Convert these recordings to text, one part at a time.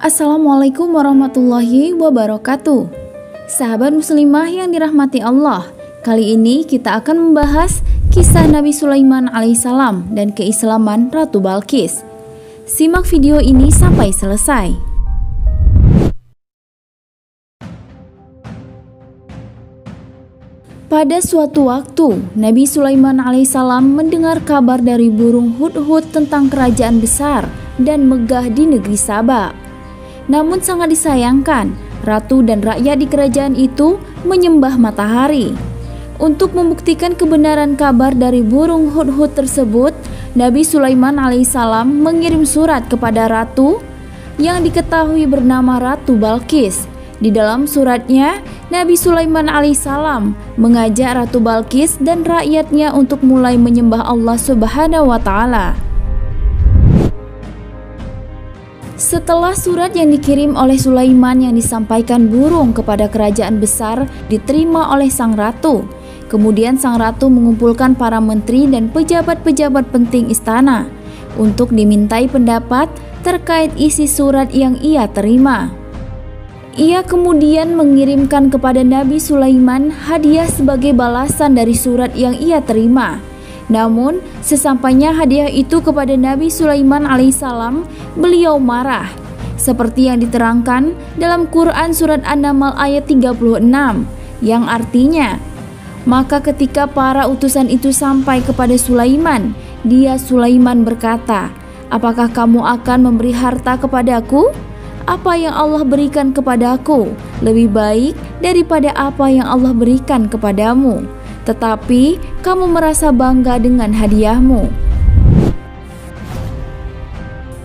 Assalamualaikum warahmatullahi wabarakatuh. Sahabat muslimah yang dirahmati Allah, kali ini kita akan membahas kisah Nabi Sulaiman alaihissalam dan keislaman Ratu Balqis. Simak video ini sampai selesai. Pada suatu waktu, Nabi Sulaiman alaihissalam mendengar kabar dari burung hudhud tentang kerajaan besar dan megah di negeri Saba. Namun sangat disayangkan, ratu dan rakyat di kerajaan itu menyembah matahari. Untuk membuktikan kebenaran kabar dari burung hudhud tersebut, Nabi Sulaiman alaihissalam mengirim surat kepada ratu yang diketahui bernama Ratu Balqis. Di dalam suratnya, Nabi Sulaiman alaihissalam mengajak Ratu Balqis dan rakyatnya untuk mulai menyembah Allah Subhanahu wa Ta'ala. Setelah surat yang dikirim oleh Sulaiman yang disampaikan burung kepada kerajaan besar diterima oleh sang ratu, kemudian sang ratu mengumpulkan para menteri dan pejabat-pejabat penting istana untuk dimintai pendapat terkait isi surat yang ia terima. Ia kemudian mengirimkan kepada Nabi Sulaiman hadiah sebagai balasan dari surat yang ia terima. Namun, sesampainya hadiah itu kepada Nabi Sulaiman alaihissalam, beliau marah. Seperti yang diterangkan dalam Quran Surat An-Naml ayat 36, yang artinya, maka ketika para utusan itu sampai kepada Sulaiman, Sulaiman berkata, apakah kamu akan memberi harta kepadaku? Apa yang Allah berikan kepadaku lebih baik daripada apa yang Allah berikan kepadamu. Tetapi kamu merasa bangga dengan hadiahmu.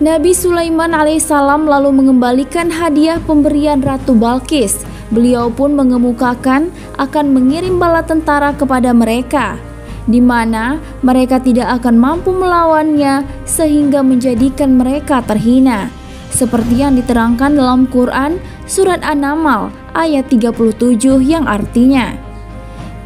Nabi Sulaiman alaihissalam lalu mengembalikan hadiah pemberian Ratu Balqis. Beliau pun mengemukakan akan mengirim bala tentara kepada mereka, di mana mereka tidak akan mampu melawannya sehingga menjadikan mereka terhina. Seperti yang diterangkan dalam Quran Surat An-Naml ayat 37 yang artinya,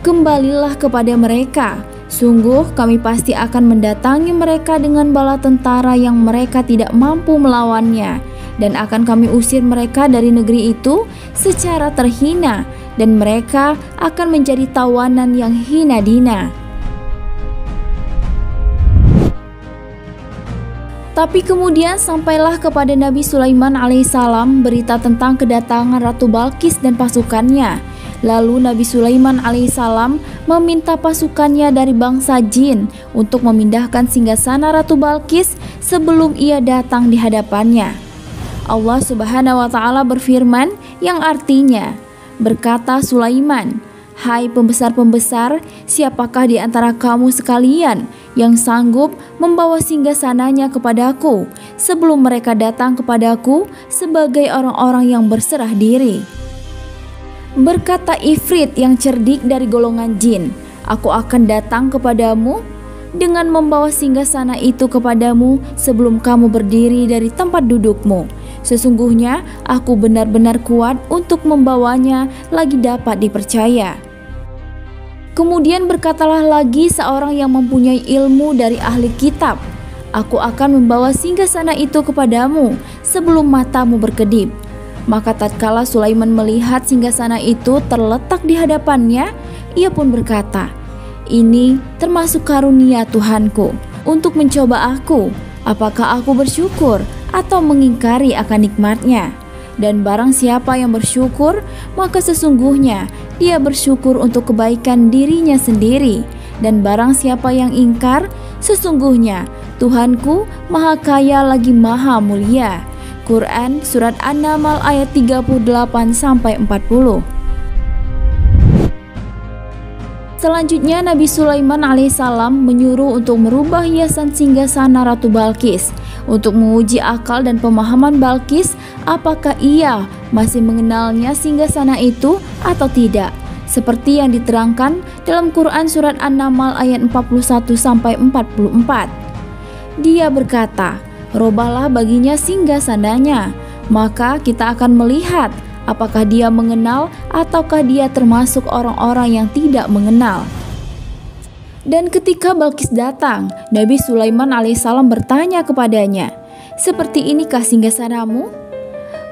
kembalilah kepada mereka, sungguh kami pasti akan mendatangi mereka dengan bala tentara yang mereka tidak mampu melawannya, dan akan kami usir mereka dari negeri itu secara terhina, dan mereka akan menjadi tawanan yang hina dina. Tapi kemudian sampailah kepada Nabi Sulaiman alaihissalam berita tentang kedatangan Ratu Balqis dan pasukannya. Lalu Nabi Sulaiman alaihissalam meminta pasukannya dari bangsa jin untuk memindahkan singgasana Ratu Balqis sebelum ia datang di hadapannya. Allah Subhanahu wa Ta'ala berfirman yang artinya, berkata Sulaiman, hai pembesar-pembesar, siapakah di antara kamu sekalian yang sanggup membawa singgasananya kepadaku sebelum mereka datang kepadaku sebagai orang-orang yang berserah diri? Berkata Ifrit yang cerdik dari golongan jin, aku akan datang kepadamu dengan membawa singgasana itu kepadamu sebelum kamu berdiri dari tempat dudukmu. Sesungguhnya aku benar-benar kuat untuk membawanya lagi dapat dipercaya. Kemudian berkatalah lagi seorang yang mempunyai ilmu dari ahli kitab, aku akan membawa singgasana itu kepadamu sebelum matamu berkedip. Maka tatkala Sulaiman melihat singgasana itu terletak di hadapannya, ia pun berkata, ini termasuk karunia Tuhanku untuk mencoba aku, apakah aku bersyukur atau mengingkari akan nikmatnya. Dan barang siapa yang bersyukur, maka sesungguhnya dia bersyukur untuk kebaikan dirinya sendiri. Dan barang siapa yang ingkar, sesungguhnya Tuhanku maha kaya lagi maha mulia. Quran Surat An-Naml ayat 38-40. Selanjutnya Nabi Sulaiman alaihissalam menyuruh untuk merubah hiasan singgasana Ratu Balqis untuk menguji akal dan pemahaman Balqis apakah ia masih mengenalnya singgasana itu atau tidak, seperti yang diterangkan dalam Quran Surat An-Naml ayat 41-44. Dia berkata, robahlah baginya singgasananya, maka kita akan melihat Apakah dia mengenal ataukah dia termasuk orang-orang yang tidak mengenal? Dan ketika Balqis datang, Nabi Sulaiman alaihissalam bertanya kepadanya, "Seperti inikah singgasanamu?"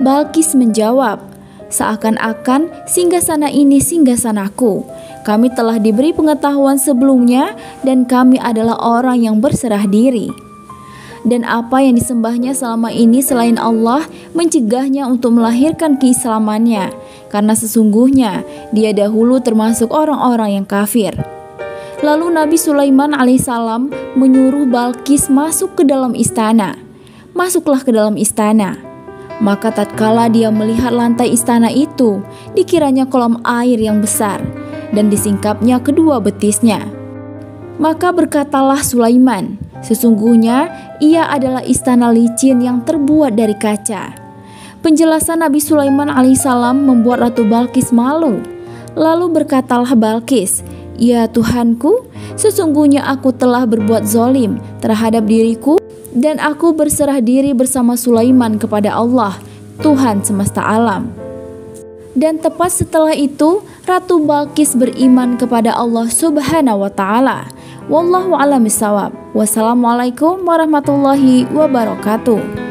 Balqis menjawab, "Seakan-akan singgasana ini singgasanaku. Kami telah diberi pengetahuan sebelumnya dan kami adalah orang yang berserah diri. Dan apa yang disembahnya selama ini selain Allah mencegahnya untuk melahirkan keislamannya, karena sesungguhnya dia dahulu termasuk orang-orang yang kafir." Lalu Nabi Sulaiman alaihissalam menyuruh Balqis masuk ke dalam istana. Masuklah ke dalam istana. Maka tatkala dia melihat lantai istana itu, dikiranya kolam air yang besar, dan disingkapnya kedua betisnya. Maka berkatalah Sulaiman, "Sesungguhnya ia adalah istana licin yang terbuat dari kaca." Penjelasan Nabi Sulaiman alaihissalam membuat Ratu Balqis malu. Lalu berkatalah Balqis, "Ya Tuhanku, sesungguhnya aku telah berbuat zalim terhadap diriku dan aku berserah diri bersama Sulaiman kepada Allah, Tuhan semesta alam." Dan tepat setelah itu, Ratu Balqis beriman kepada Allah Subhanahu wa taala. Wallahu a'lam bishawab. Wassalamualaikum warahmatullahi wabarakatuh.